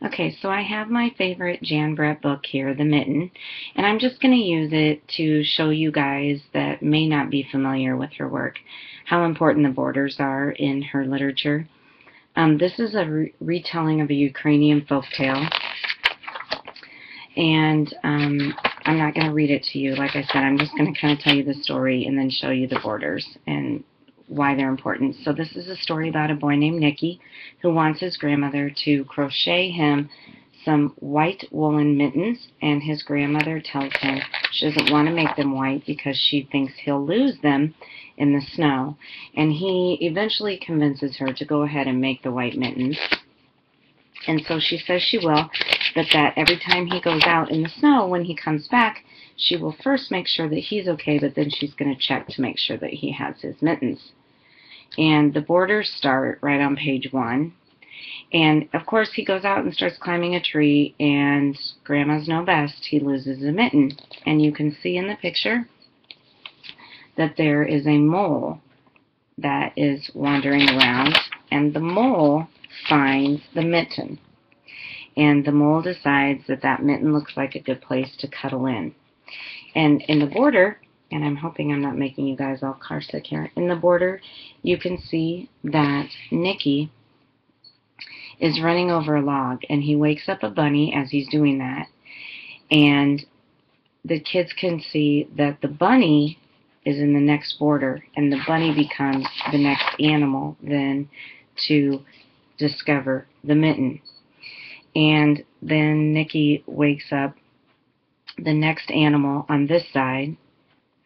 Okay, so I have my favorite Jan Brett book here, The Mitten, and I'm just going to use it to show you guys that may not be familiar with her work how important the borders are in her literature. This is a retelling of a Ukrainian folk tale, and I'm not going to read it to you. Like I said, I'm just going to kind of tell you the story and then show you the borders and why they're important. So this is a story about a boy named Nicky who wants his grandmother to crochet him some white woolen mittens, and his grandmother tells him she doesn't want to make them white because she thinks he'll lose them in the snow. And he eventually convinces her to go ahead and make the white mittens. And so she says she will, but that every time he goes out in the snow, when he comes back, she will first make sure that he's okay, but then she's going to check to make sure that he has his mittens. And the borders start right on page 1. And, of course, he goes out and starts climbing a tree, and Grandma's know best. He loses a mitten. And you can see in the picture that there is a mole that is wandering around, and the mole finds the mitten. And the mole decides that that mitten looks like a good place to cuddle in. And in the border, and I'm hoping I'm not making you guys all car sick here, in the border you can see that Nicky is running over a log, and he wakes up a bunny as he's doing that, and the kids can see that the bunny is in the next border, and the bunny becomes the next animal then to discover the mitten. And then Nicky wakes up the next animal on this side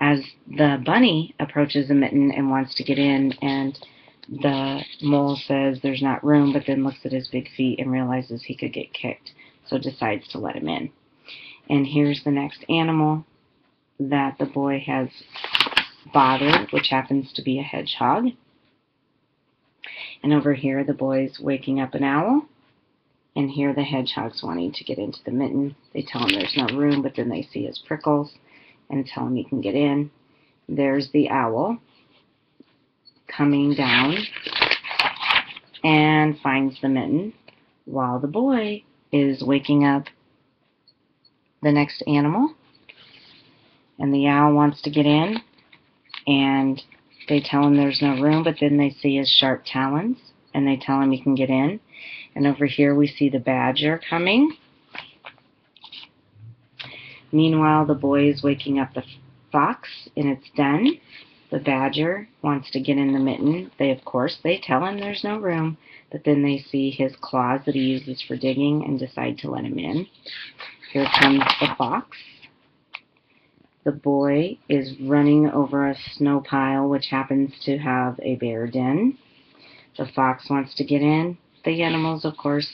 as the bunny approaches the mitten and wants to get in, and the mole says there's not room, but then looks at his big feet and realizes he could get kicked, so decides to let him in. And here's the next animal that the boy has bothered, which happens to be a hedgehog. And over here the boy's waking up an owl, and here the hedgehog's wanting to get into the mitten. They tell him there's no room, but then they see his prickles and tell him he can get in. There's the owl coming down and finds the mitten, while the boy is waking up the next animal, and the owl wants to get in, and they tell him there's no room, but then they see his sharp talons, and they tell him he can get in. And over here we see the badger coming. Meanwhile, the boy is waking up the fox in its den. The badger wants to get in the mitten. They tell him there's no room, but then they see his claws that he uses for digging and decide to let him in. Here comes the fox. The boy is running over a snow pile, which happens to have a bear den. The fox wants to get in. The animals, of course,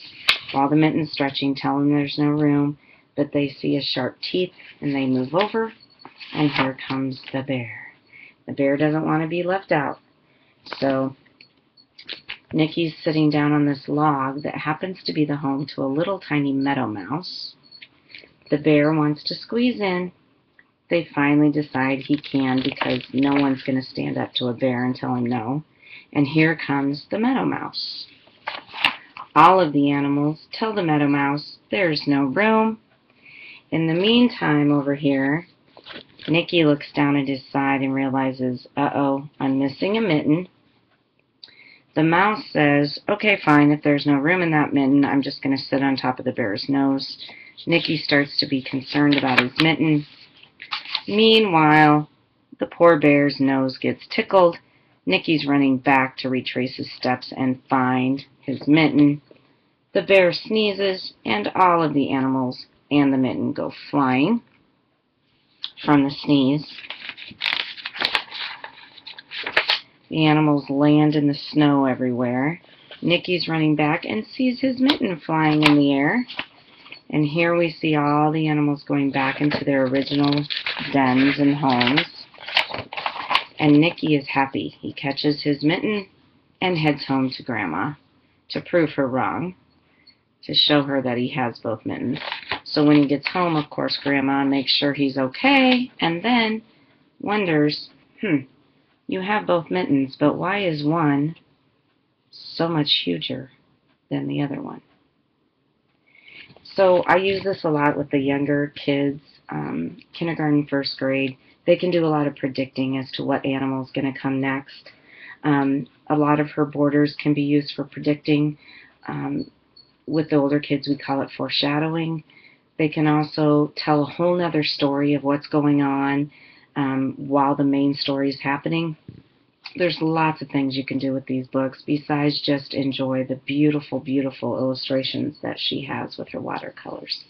while the mitten's stretching, tell him there's no room, but they see his sharp teeth, and they move over, and here comes the bear. The bear doesn't want to be left out, so Nicky's sitting down on this log that happens to be the home to a little tiny meadow mouse. The bear wants to squeeze in. They finally decide he can, because no one's going to stand up to a bear and tell him no. And here comes the meadow mouse. All of the animals tell the meadow mouse there's no room. In the meantime, over here, Nicky looks down at his side and realizes, uh-oh, I'm missing a mitten. The mouse says, okay, fine, if there's no room in that mitten, I'm just going to sit on top of the bear's nose. Nicky starts to be concerned about his mitten. Meanwhile, the poor bear's nose gets tickled. Nicky's running back to retrace his steps and find his mitten. The bear sneezes, and all of the animals and the mitten go flying from the sneeze. The animals land in the snow everywhere. Nicky's running back and sees his mitten flying in the air. And here we see all the animals going back into their original dens and homes. And Nicky is happy. He catches his mitten and heads home to Grandma to prove her wrong, to show her that he has both mittens. So when he gets home, of course, Grandma makes sure he's okay, and then wonders, you have both mittens, but why is one so much huger than the other one? So I use this a lot with the younger kids, kindergarten, first grade. They can do a lot of predicting as to what animal is going to come next. A lot of her borders can be used for predicting. With the older kids, we call it foreshadowing. They can also tell a whole nother story of what's going on while the main story is happening. There's lots of things you can do with these books besides just enjoy the beautiful, beautiful illustrations that she has with her watercolors.